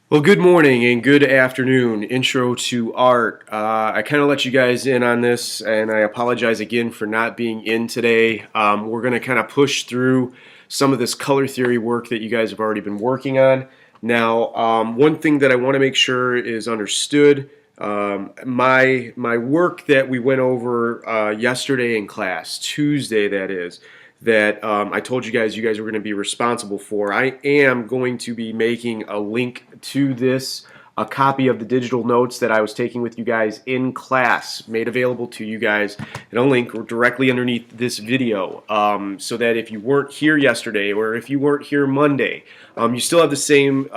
Well, good morning and good afternoon. Intro to art. I kind of let you guys in on this, and I apologize again for not being in today. We're going to kind of push through some of this color theory work that you guys have already been working on. Now, one thing that I want to make sure is understood. My work that we went over yesterday in class, Tuesday that is, that I told you guys were going to be responsible for. I am going to be making a link to this, a copy of the digital notes that I was taking with you guys in class, made available to you guys, and a link directly underneath this video, so that if you weren't here yesterday or if you weren't here Monday, you still have the same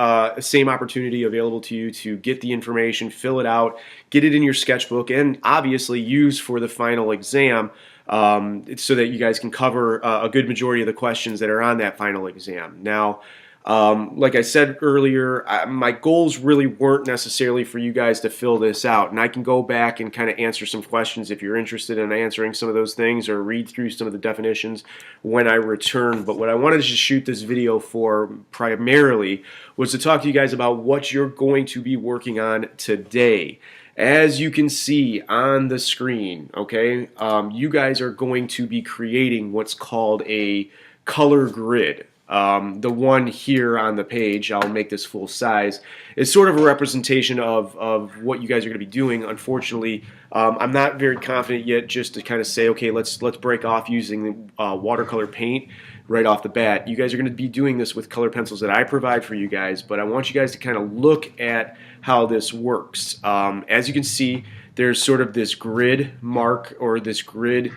opportunity available to you to get the information, fill it out, get it in your sketchbook, and obviously use for the final exam. So that you guys can cover a good majority of the questions that are on that final exam. Now, like I said earlier, my goals really weren't necessarily for you guys to fill this out, and I can go back and kind of answer some questions if you're interested in answering some of those things or read through some of the definitions when I return. But what I wanted to shoot this video for primarily was to talk to you guys about what you're going to be working on today. As you can see on the screen, okay, you guys are going to be creating what's called a color grid. The one here on the page, I'll make this full size, is sort of a representation of what you guys are going to be doing. Unfortunately, I'm not very confident yet just to kind of say, okay, let's break off using watercolor paint right off the bat. You guys are going to be doing this with color pencils that I provide for you guys, but I want you guys to kind of look at how this works. As you can see, there's sort of this grid mark or this grid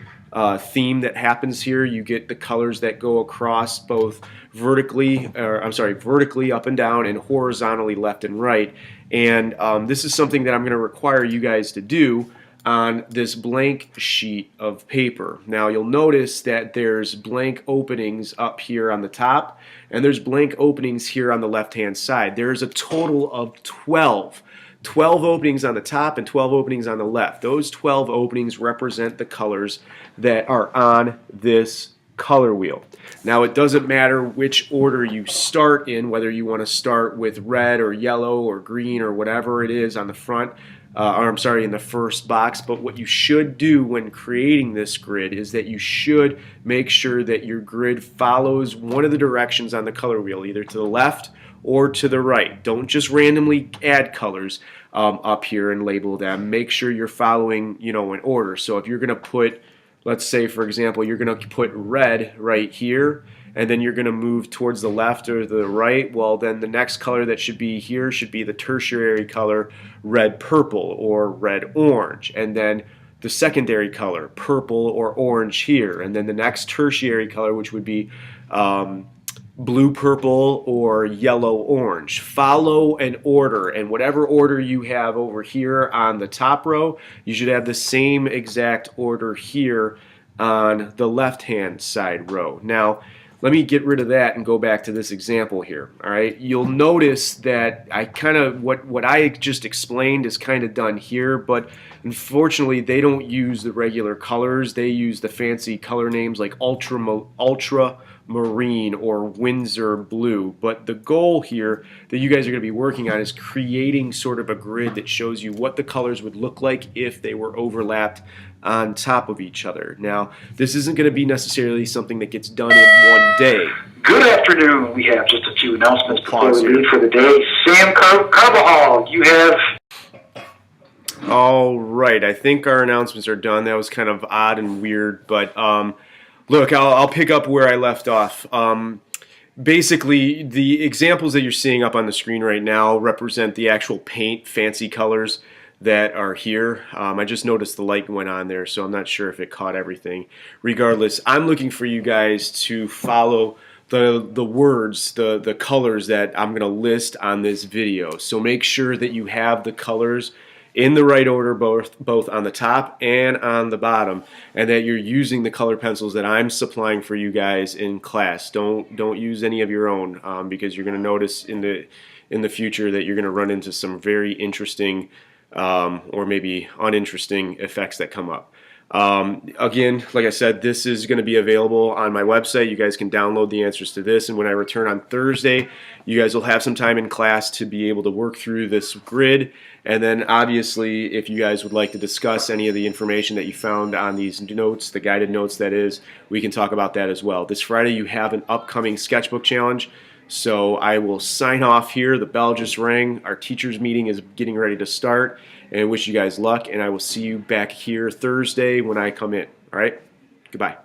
theme that happens here. You get the colors that go across both vertically up and down and horizontally left and right. And this is something that I'm going to require you guys to do on this blank sheet of paper. Now you'll notice that there's blank openings up here on the top, and there's blank openings here on the left hand side. There's a total of 12 openings on the top and 12 openings on the left. Those 12 openings represent the colors that are on this color wheel. Now it doesn't matter which order you start in, whether you want to start with red or yellow or green or whatever it is on the front, in the first box, but what you should do when creating this grid is that you should make sure that your grid follows one of the directions on the color wheel, either to the left or to the right. Don't just randomly add colors up here and label them. Make sure you're following, in order. So if you're going to put, let's say for example, you're going to put red right here, and then you're going to move towards the left or the right, well then the next color that should be here should be the tertiary color red purple or red orange, and then the secondary color purple or orange here, and then the next tertiary color, which would be blue purple or yellow orange. Follow an order, and whatever order you have over here on the top row, you should have the same exact order here on the left hand side row. Now let me get rid of that and go back to this example here. All right, you'll notice that I kind of what I just explained is kind of done here, but unfortunately they don't use the regular colors. They use the fancy color names like ultramarine or Windsor blue. But the goal here that you guys are going to be working on is creating sort of a grid that shows you what the colors would look like if they were overlapped on top of each other. Now, this isn't going to be necessarily something that gets done in one day. Good afternoon. We have just a few announcements before we leave for the day. Sam Carbajal, you have... All right, I think our announcements are done. That was kind of odd and weird, but look, I'll pick up where I left off. Basically, the examples that you're seeing up on the screen right now represent the actual paint fancy colors that are here. I just noticed the light went on there, so I'm not sure if it caught everything. Regardless, I'm looking for you guys to follow the words, the colors that I'm going to list on this video. So make sure that you have the colors in the right order, both on the top and on the bottom, and that you're using the color pencils that I'm supplying for you guys in class. Don't use any of your own, because you're going to notice in the future that you're going to run into some very interesting or maybe uninteresting effects that come up. Again, like I said, this is going to be available on my website. You guys can download the answers to this, and when I return on Thursday, you guys will have some time in class to be able to work through this grid. And then obviously, if you guys would like to discuss any of the information that you found on these notes, the guided notes that is, we can talk about that as well. This Friday you have an upcoming sketchbook challenge. So I will sign off here. The bell just rang. Our teachers meeting is getting ready to start, and wish you guys luck, and I will see you back here Thursday when I come in. All right? Goodbye.